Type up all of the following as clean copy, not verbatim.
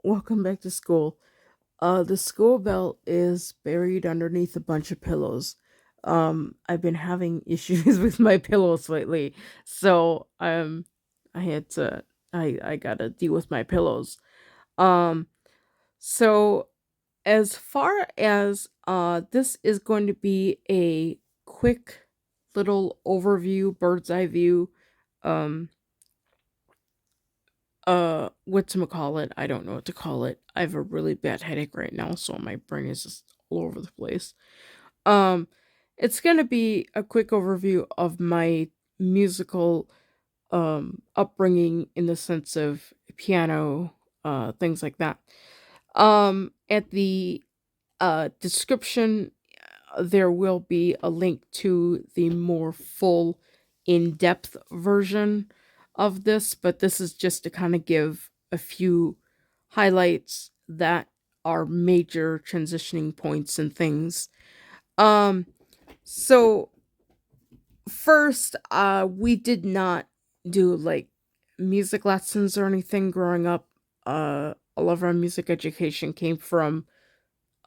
welcome back to school. The school bell is buried underneath a bunch of pillows. I've been having issues with my pillows lately, so I had to, I gotta deal with my pillows. Um, so as far as this is going to be a quick little overview, bird's eye view. Um, whatchamacallit, I don't know what to call it. I have a really bad headache right now, so my brain is just all over the place. Um, it's gonna be a quick overview of my musical upbringing in the sense of piano, things like that. At the description, there will be a link to the more full, in depth version of this, but this is just to kind of give a few highlights that are major transitioning points and things. Um, so first, we did not do like music lessons or anything growing up. All of our music education came from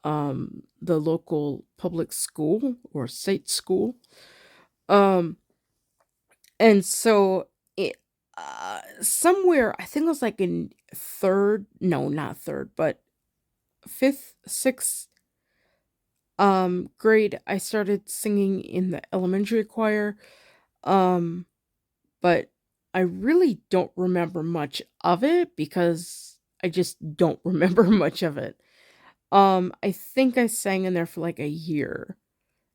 the local public school or state school. Um, and so it somewhere I think it was like in third, no, not third, but fifth, sixth grade, I started singing in the elementary choir. Um, but I really don't remember much of it because I just don't remember much of it. I think I sang in there for like a year,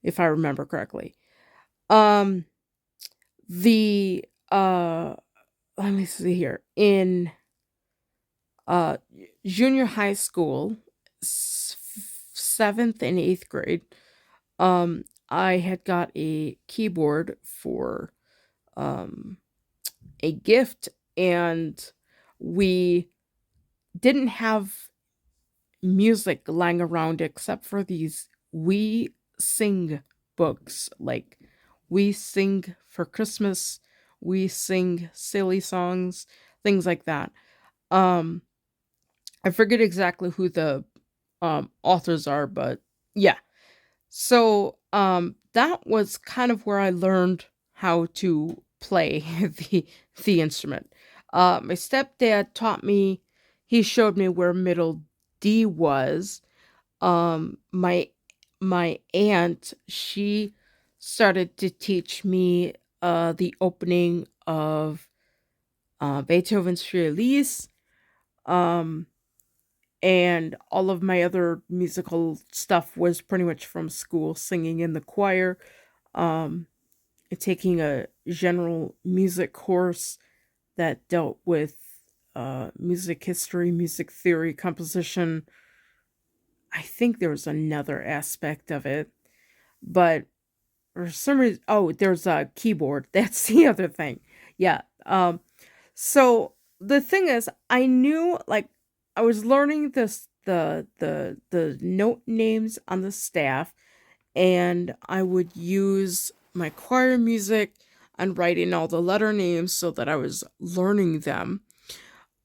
if I remember correctly. Um, the let me see here. In uh junior high school, 7th and 8th grade, I had got a keyboard for um a gift, and we didn't have music lying around except for these We Sing books. Like, We Sing for Christmas, We Sing Silly Songs, things like that. Um, I forget exactly who the authors are, but yeah. So that was kind of where I learned how to play the instrument. My stepdad taught me. He showed me where middle D was. My aunt, she started to teach me the opening of Beethoven's Fürlies, um and all of my other musical stuff was pretty much from school, singing in the choir, um taking a general music course that dealt with music history, music theory, composition. I think there was another aspect of it, but for some reason, oh, there's a keyboard. That's the other thing. Yeah. So the thing is, I knew, like, I was learning this the note names on the staff, and I would use my choir music and writing all the letter names so that I was learning them.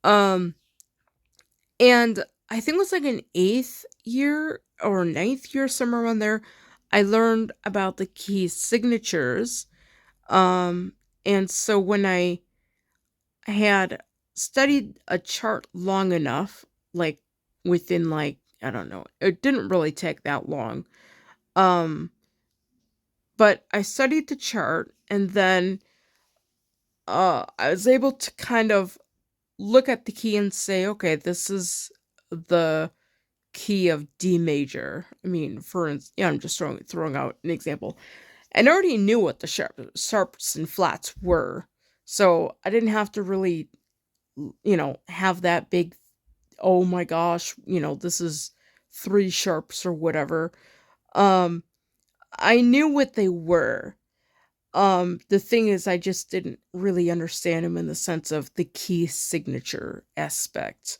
Um, and I think it was like an eighth year or ninth year, somewhere around there, I learned about the key signatures. Um, and so when I had studied a chart long enough, like within like, I don't know, it didn't really take that long. Um, but I studied the chart, and then I was able to kind of look at the key and say, okay, this is the key of D major. I mean, for instance, yeah, I'm just throwing out an example. And I already knew what the sharps and flats were, so I didn't have to really, have that big, oh my gosh, this is three sharps or whatever. Um, I knew what they were. The thing is, I just didn't really understand them in the sense of the key signature aspect.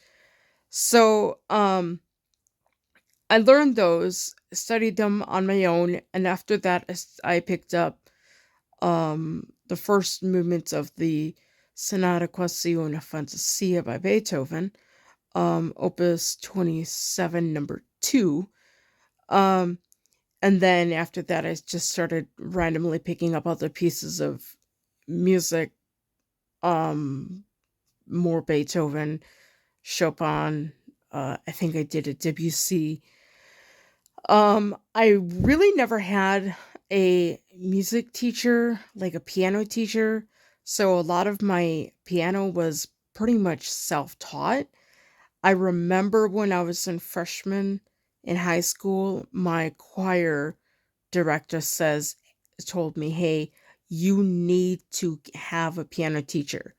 So, I learned those, studied them on my own, and after that, I picked up the first movements of the Sonata Quasi una Fantasia by Beethoven. Opus 27, number 2. Um, and then after that, I just started randomly picking up other pieces of music, um, more Beethoven, Chopin. I think I did a Debussy. I really never had a music teacher, like a piano teacher. So a lot of my piano was pretty much self-taught. I remember when I was in freshman in high school, my choir director told me, "Hey, you need to have a piano teacher.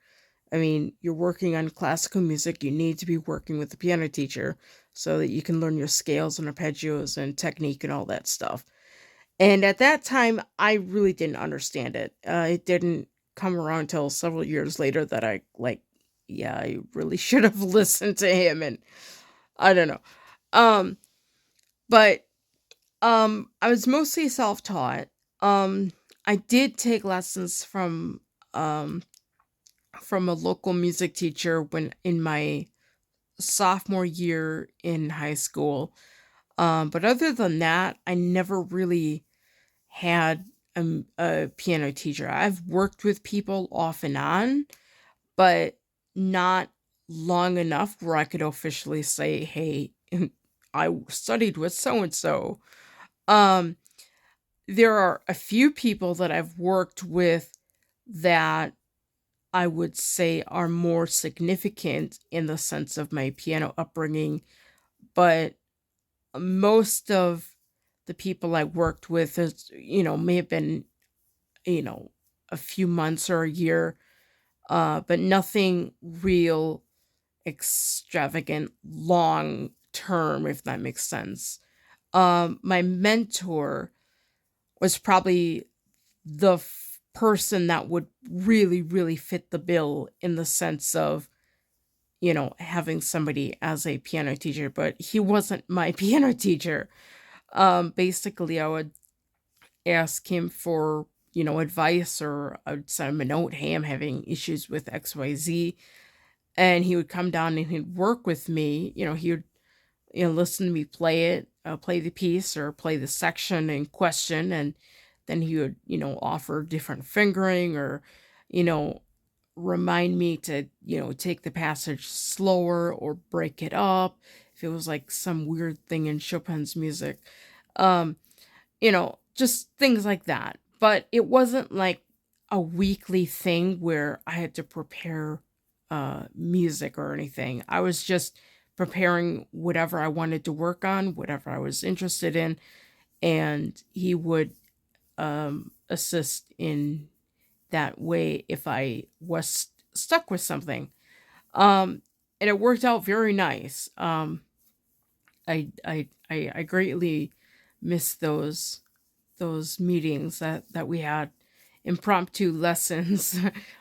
I mean, you're working on classical music, you need to be working with a piano teacher so that you can learn your scales and arpeggios and technique and all that stuff." And at that time, I really didn't understand it. It didn't come around until several years later that I like, yeah, I really should have listened to him, and I don't know. Um, but I was mostly self-taught. Um, I did take lessons um from a local music teacher when in my sophomore year in high school. But other than that, I never really had a piano teacher. I've worked with people off and on, but not long enough where I could officially say, "Hey, I studied with so and so." Um, there are a few people that I've worked with that I would say are more significant in the sense of my piano upbringing, but most of the people I worked with may have been, you know, a few months or a year, but nothing real extravagant long term, if that makes sense. My mentor was probably the person that would really, really fit the bill in the sense of, having somebody as a piano teacher, but he wasn't my piano teacher. Basically, I would ask him for, advice, or I would send him a note, "Hey, I'm having issues with XYZ." And he would come down and he'd work with me. He would, listen to me play it, play the piece or play the section in question. And then he would, offer different fingering, or, you know, remind me to, take the passage slower or break it up if it was like some weird thing in Chopin's music. Um, just things like that. But it wasn't like a weekly thing where I had to prepare music or anything. I was just preparing whatever I wanted to work on, whatever I was interested in, and he would assist in that way if I was stuck with something. Um, and it worked out very nice. I greatly miss those meetings that we had, impromptu lessons,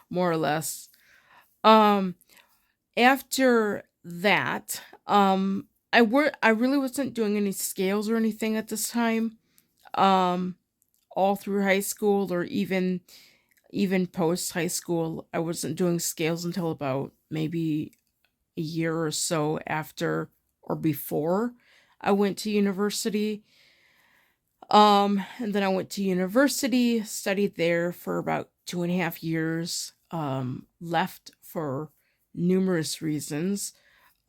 more or less. Um, After that, I really wasn't doing any scales or anything at this time. Um, all through high school, or even post high school, I wasn't doing scales until about maybe a year or so after or before I went to university. And then I went to university, studied there for about 2.5 years, left for numerous reasons.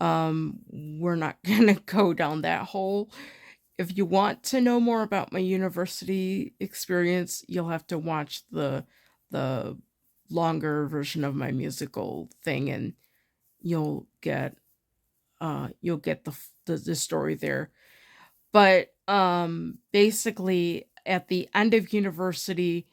We're not gonna go down that hole. If you want to know more about my university experience, you'll have to watch the longer version of my musical thing, and you'll get the story there. But basically at the end of university,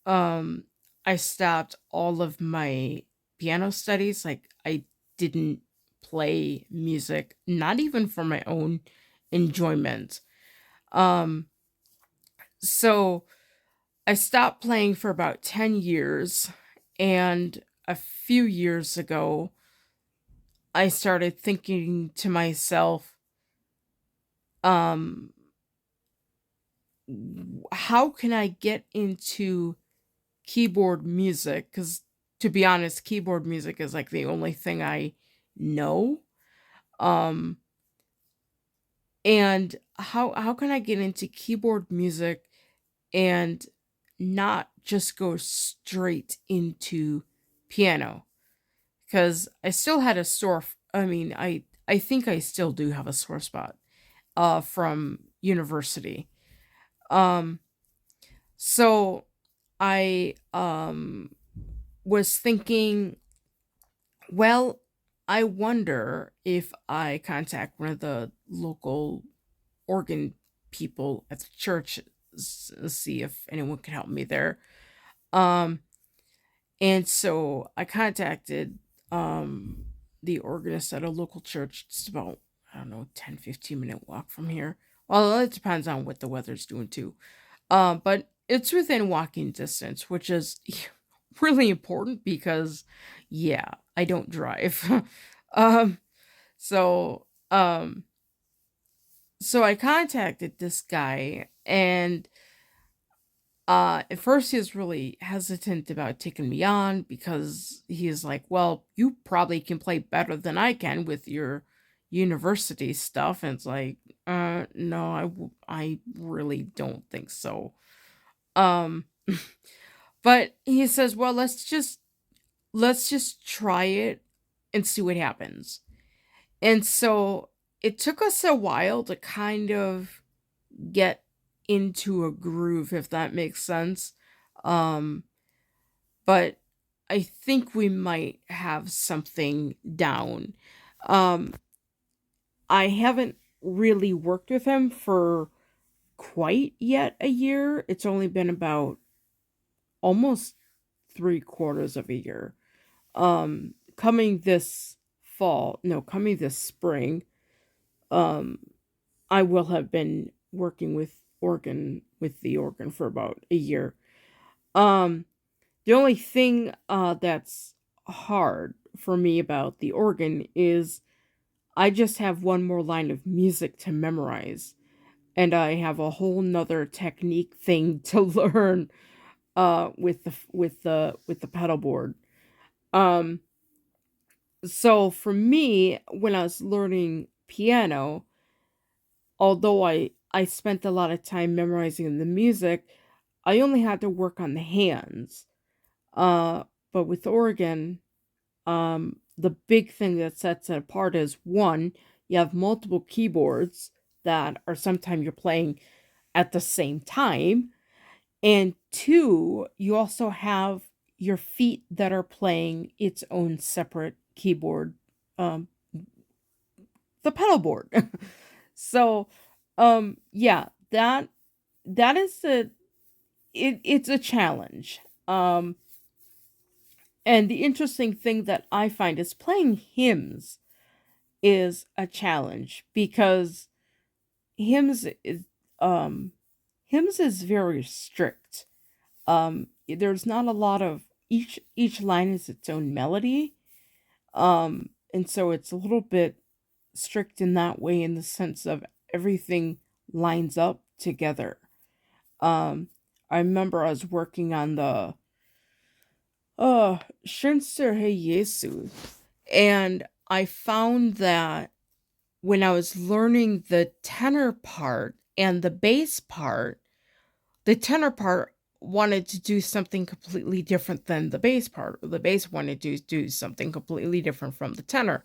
um I stopped all of my piano studies. Like, I didn't play music, not even for my own enjoyment. um so I stopped playing for about 10 years, and a few years ago I started thinking to myself, um how can I get into keyboard music? Because, to be honest, keyboard music is like the only thing I know. Um and how can I get into keyboard music and not just go straight into piano? Because I still had a I mean, I think I still do have a sore spot from university. Um so I was thinking, well, I wonder if I contact one of the local organ people at the church, see if anyone can help me there. Um, and so I contacted um, the organist at a local church. It's about, I don't know, 10-15 minute walk from here. Well, it depends on what the weather's doing too. But it's within walking distance, which is really important because, yeah, I don't drive. um, so, um, so I contacted this guy, and at first he was really hesitant about taking me on because he's like, "Well, you probably can play better than I can with your university stuff." And it's like, no, I really don't think so." Um, but he says, "Well, let's just try it and see what happens." And so it took us a while to kind of get into a groove, if that makes sense. Um, but I think we might have something down. Um, I haven't really worked with him for quite yet a year. It's only been about almost 3/4 of a year. Coming this fall, no, coming this spring, um, I will have been working with the organ for about a year. Um, the only thing that's hard for me about the organ is I just have one more line of music to memorize, and I have a whole nother technique thing to learn with the pedal board. Um, so for me, when I was learning piano, although I spent a lot of time memorizing the music, I only had to work on the hands. Uh, but with organ, the big thing that sets it apart is one, you have multiple keyboards that are sometimes you're playing at the same time, and two, you also have your feet that are playing its own separate keyboard, um, the pedal board. So, yeah, that is it's a challenge. And the interesting thing that I find is playing hymns is a challenge because hymns is um hymns is very strict. There's not a lot of each line is its own melody. And so it's a little bit strict in that way in the sense of everything lines up together. Um I remember I was working on the Schönster Hey Jesu, and I found that when I was learning the tenor part and the bass part, the tenor part wanted to do something completely different than the bass part, or the bass wanted to do something completely different from the tenor.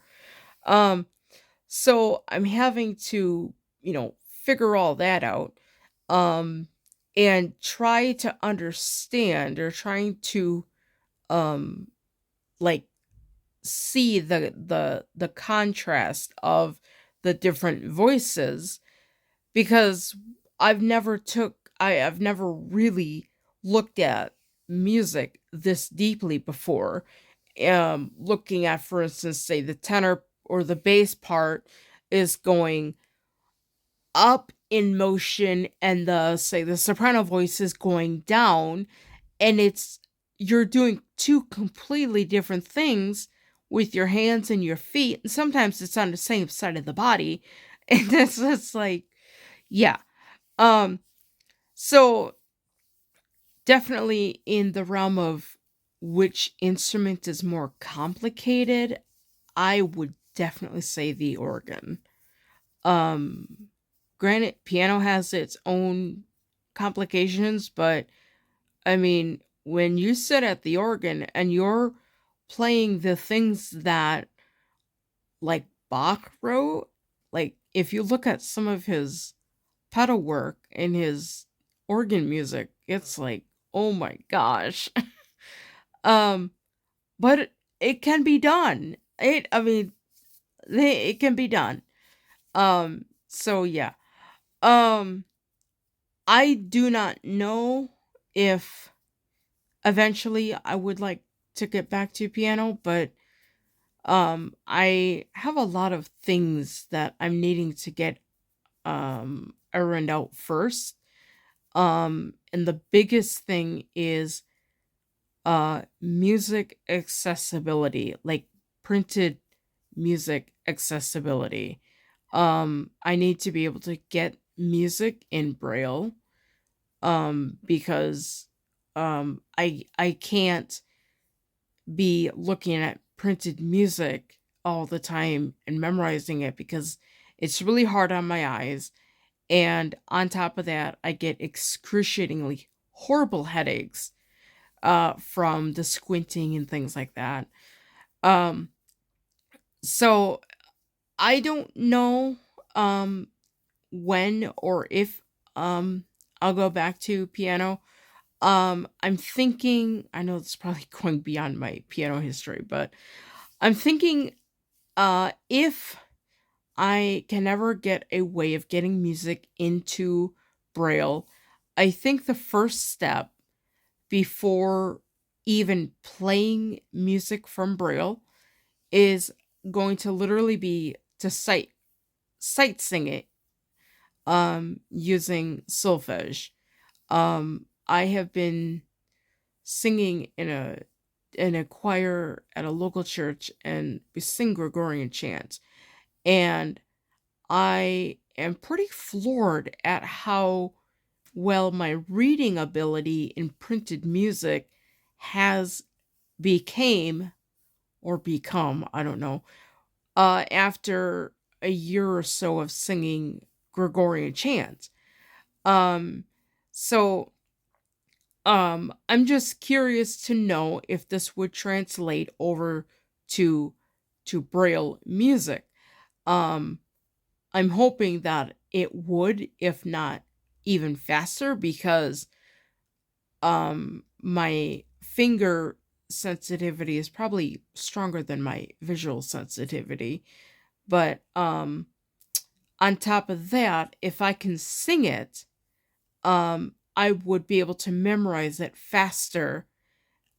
Um, so I'm having to, figure all that out, um, and try to understand, or trying to, um, like, see the contrast of the different voices, because I've never really looked at music this deeply before. Looking at, for instance, say the tenor or the bass part is going up in motion, and the soprano voice is going down, and it's you're doing two completely different things with your hands and your feet, and sometimes it's on the same side of the body. And it's just like, yeah. Um so definitely in the realm of which instrument is more complicated, I would definitely say the organ. Um, Granted, piano has its own complications, but I mean, when you sit at the organ and you're playing the things that like Bach wrote, like if you look at some of his pedal work and his organ music, it's like, oh my gosh. um, but it can be done. I mean, it can be done. So yeah. Um, I do not know if eventually I would like to get back to piano, but I have a lot of things that I'm needing to get ironed out first. And the biggest thing is music accessibility, like printed music accessibility. I need to be able to get music in braille because I can't be looking at printed music all the time and memorizing it because it's really hard on my eyes. And on top of that, I get excruciatingly horrible headaches from the squinting and things like that. Um, so I don't know um, when or if I'll go back to piano. I'm thinking, I know it's probably going beyond my piano history, but I'm thinking if I can ever get a way of getting music into Braille, I think the first step before even playing music from Braille is going to literally be to sight sing it using solfege. I have been singing in a choir at a local church, and we sing Gregorian chants. And I am pretty floored at how well my reading ability in printed music has became or become, I don't know, after a year or so of singing Gregorian chants. Um, so I'm just curious to know if this would translate over to Braille music. Um, I'm hoping that it would, if not even faster, because my finger sensitivity is probably stronger than my visual sensitivity. But on top of that, if I can sing it, I would be able to memorize it faster,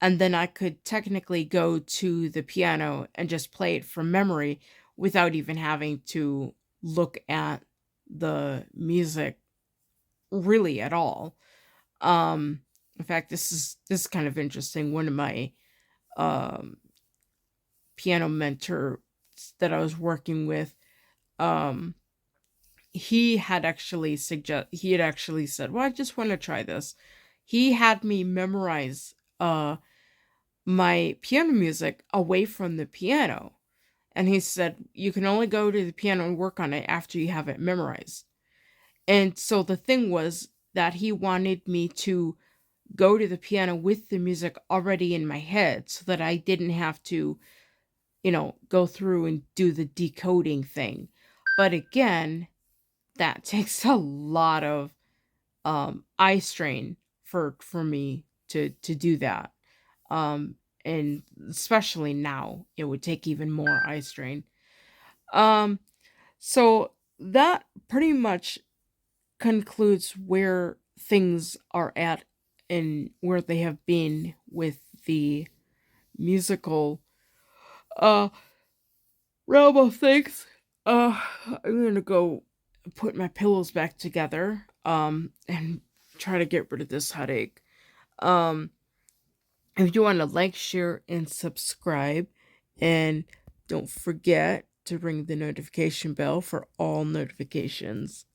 and then I could technically go to the piano and just play it from memory without even having to look at the music really at all. In fact, this is kind of interesting. One of my um piano mentors that I was working with, um he had actually said, "Well, I just want to try this." He had me memorize my piano music away from the piano. And he said, "You can only go to the piano and work on it after you have it memorized." And so the thing was that he wanted me to go to the piano with the music already in my head so that I didn't have to, go through and do the decoding thing. But again, that takes a lot of eye strain for me to do that. Um and especially now, it would take even more eye strain. Um so that pretty much concludes where things are at and where they have been with the musical uh realm of things. I'm gonna go put my pillows back together and try to get rid of this headache. Um if you want to like, share, and subscribe, and don't forget to ring the notification bell for all notifications.